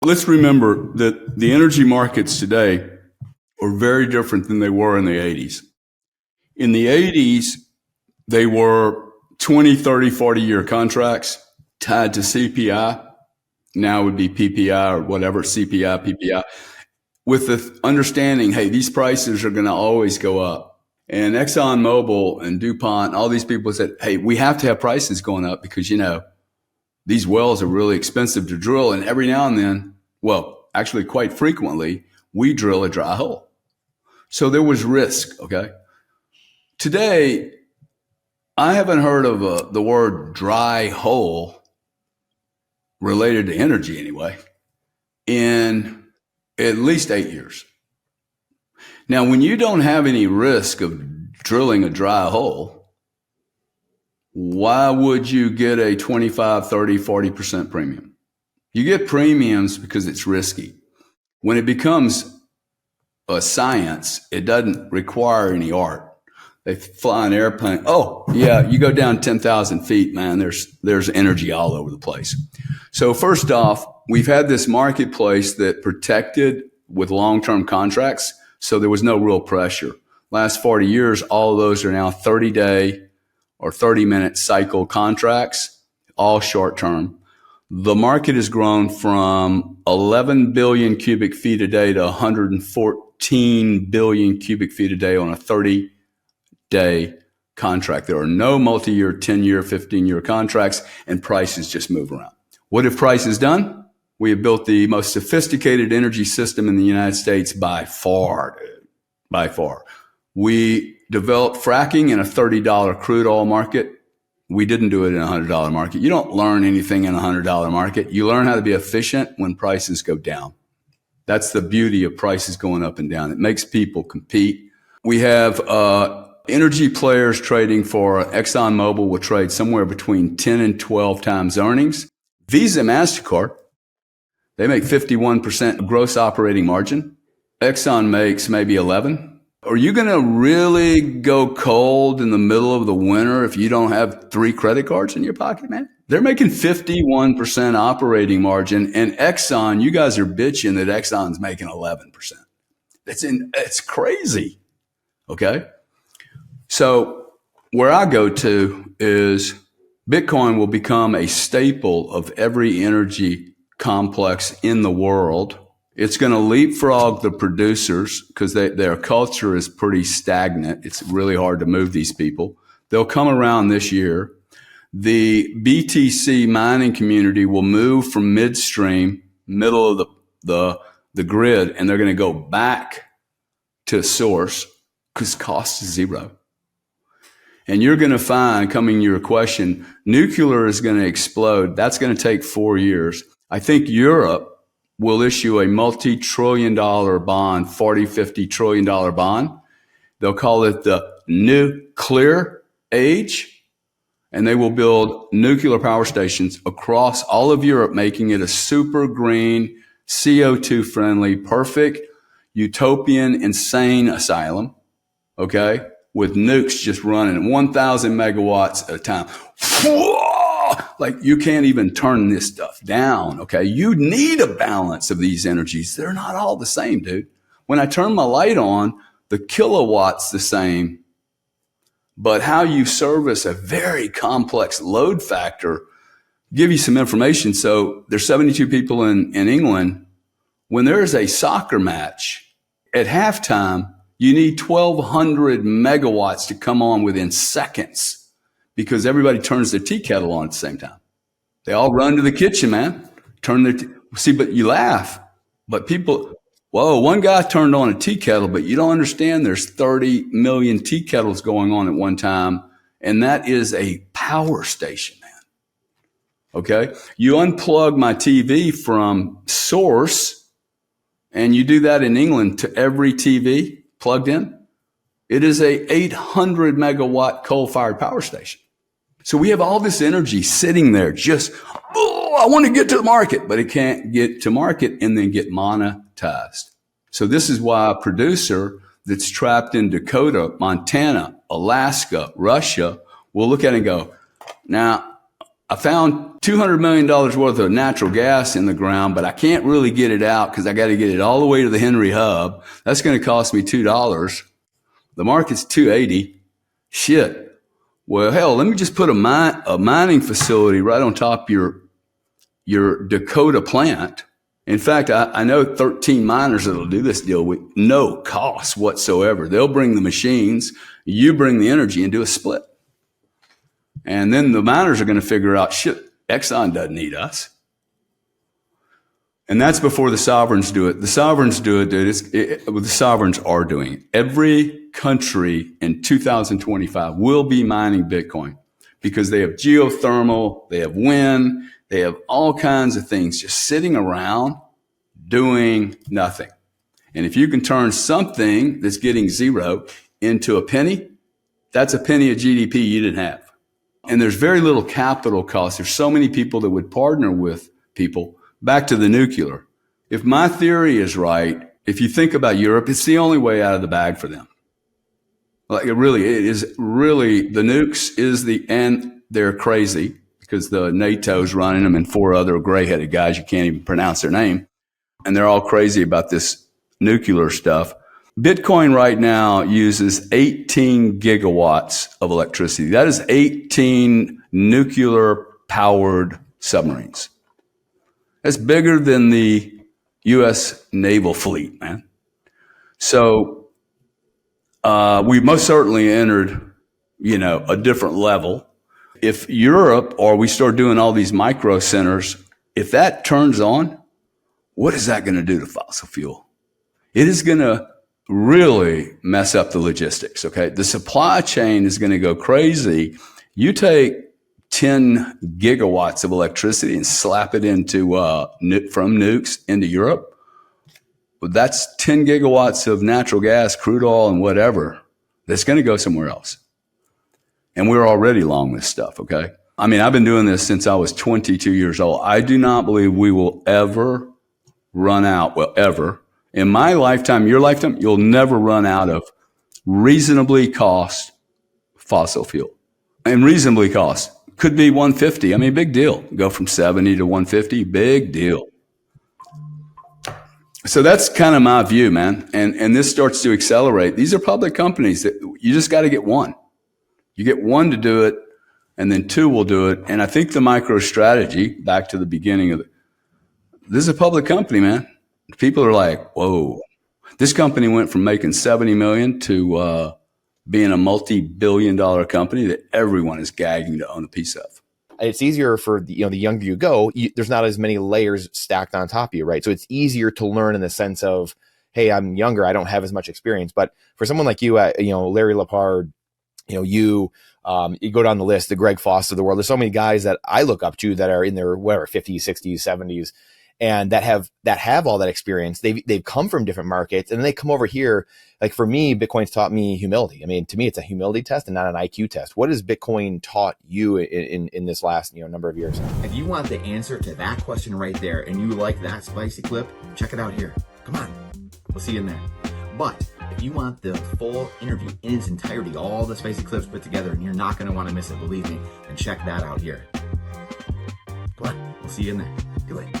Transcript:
Let's remember that the energy markets today are very different than they were in the 80s. In the 80s, they were 20, 30, 40-year contracts tied to CPI. Now it would be PPI or whatever, CPI, PPI, with the understanding, hey, these prices are going to always go up. And ExxonMobil and DuPont, all these people said, hey, we have to have prices going up because, these wells are really expensive to drill. And every now and then, well, actually quite frequently, we drill a dry hole. So there was risk, okay? Today, I haven't heard of the word dry hole related to energy anyway in at least 8 years. Now, when you don't have any risk of drilling a dry hole, why would you get a 25, 30, 40% premium? You get premiums because it's risky. When it becomes a science, it doesn't require any art. They fly an airplane. Oh, yeah, you go down 10,000 feet, man, there's energy all over the place. So first off, we've had this marketplace that protected with long-term contracts, so there was no real pressure. Last 40 years, all of those are now 30-day or 30-minute cycle contracts, all short-term. The market has grown from 11 billion cubic feet a day to 114 billion cubic feet a day on a 30-day contract. There are no multi-year, 10-year, 15-year contracts, and prices just move around. What have prices done? We have built the most sophisticated energy system in the United States by far, dude. By far. We developed fracking in a $30 crude oil market. We didn't do it in a $100 market. You don't learn anything in a $100 market. You learn how to be efficient when prices go down. That's the beauty of prices going up and down. It makes people compete. We have energy players trading for ExxonMobil will trade somewhere between 10 and 12 times earnings. Visa, MasterCard, they make 51% gross operating margin. Exxon makes maybe 11. Are you going to really go cold in the middle of the winter if you don't have 3 credit cards in your pocket, man? They're making 51% operating margin, and Exxon, you guys are bitching that Exxon's making 11%. It's crazy, okay? So where I go to is Bitcoin will become a staple of every energy complex in the world. It's going to leapfrog the producers because their culture is pretty stagnant. It's really hard to move these people. They'll come around this year. The BTC mining community will move from midstream, middle of the grid, and they're going to go back to source because cost is zero. And you're going to find, coming to your question, nuclear is going to explode. That's going to take 4 years. I think Europe will issue a multi-trillion-dollar bond, $40-50 trillion bond. They'll call it the nuclear age, and they will build nuclear power stations across all of Europe, making it a super green, CO2 friendly, perfect, utopian, insane asylum, okay, with nukes just running 1,000 megawatts at a time. Like, you can't even turn this stuff down, okay? You need a balance of these energies. They're not all the same, dude. When I turn my light on, the kilowatt's the same, but how you service a very complex load factor. Give you some information. So there's 72 people in England. When there's a soccer match, at halftime, you need 1,200 megawatts to come on within seconds, because everybody turns their tea kettle on at the same time. They all run to the kitchen, man. Turn their see, but you laugh. But people, whoa, one guy turned on a tea kettle, but you don't understand there's 30 million tea kettles going on at one time, and that is a power station, man. Okay? You unplug my TV from source, and you do that in England to every TV plugged in. It is a 800 megawatt coal-fired power station. So we have all this energy sitting there just, I want to get to the market, but it can't get to market and then get monetized. So this is why a producer that's trapped in Dakota, Montana, Alaska, Russia will look at it and go, now, I found $200 million worth of natural gas in the ground, but I can't really get it out because I got to get it all the way to the Henry Hub. That's going to cost me $2. The market's $2.80. Shit. Well, hell, let me just put a mining facility right on top of your Dakota plant. In fact, I know 13 miners that'll do this deal with no cost whatsoever. They'll bring the machines, you bring the energy, and do a split. And then the miners are going to figure out, shit, Exxon doesn't need us. And that's before the sovereigns do it. The sovereigns do it, dude. The sovereigns are doing it. Every country in 2025 will be mining Bitcoin because they have geothermal, they have wind, they have all kinds of things just sitting around doing nothing. And if you can turn something that's getting zero into a penny, that's a penny of GDP you didn't have. And there's very little capital cost. There's so many people that would partner with people. Back to the nuclear. If my theory is right, if you think about Europe, it's the only way out of the bag for them. Like it is really, the nukes and they're crazy because the NATO's running them and 4 other gray-headed guys, you can't even pronounce their name. And they're all crazy about this nuclear stuff. Bitcoin right now uses 18 gigawatts of electricity. That is 18 nuclear-powered submarines. That's bigger than the U.S. naval fleet, man. So we most certainly entered, a different level. If Europe or we start doing all these micro centers, if that turns on, what is that going to do to fossil fuel? It is going to really mess up the logistics, okay? The supply chain is going to go crazy. You take 10 gigawatts of electricity and slap it into from nukes into Europe. Well, that's 10 gigawatts of natural gas, crude oil, and whatever that's going to go somewhere else. And we're already long this stuff, okay? I mean, I've been doing this since I was 22 years old. I do not believe we will ever run out, ever. In my lifetime, your lifetime, you'll never run out of reasonably cost fossil fuel. And reasonably cost could be 150. I mean, big deal. Go from 70 to 150, big deal. So that's kind of my view, man. And this starts to accelerate. These are public companies that you just got to get one. You get one to do it, and then 2 will do it. And I think the MicroStrategy, back to the beginning of it, this is a public company, man. People are like, whoa, this company went from making 70 million to being a multi-billion-dollar company that everyone is gagging to own a piece of. It's easier for the younger you go, there's not as many layers stacked on top of you, right? So it's easier to learn in the sense of, hey, I'm younger, I don't have as much experience. But for someone like you, Larry Lepard, you go down the list, the Greg Foss of the world. There's so many guys that I look up to that are in their 50s, 60s, 70s. And that have all that experience. They've come from different markets, and then they come over here. Like for me, Bitcoin's taught me humility. I mean, to me, it's a humility test and not an IQ test. What has Bitcoin taught you in this last number of years? If you want the answer to that question right there, and you like that spicy clip, check it out here. Come on, we'll see you in there. But if you want the full interview in its entirety, all the spicy clips put together, and you're not going to want to miss it, believe me, then check that out here. Come on, we'll see you in there. Good luck.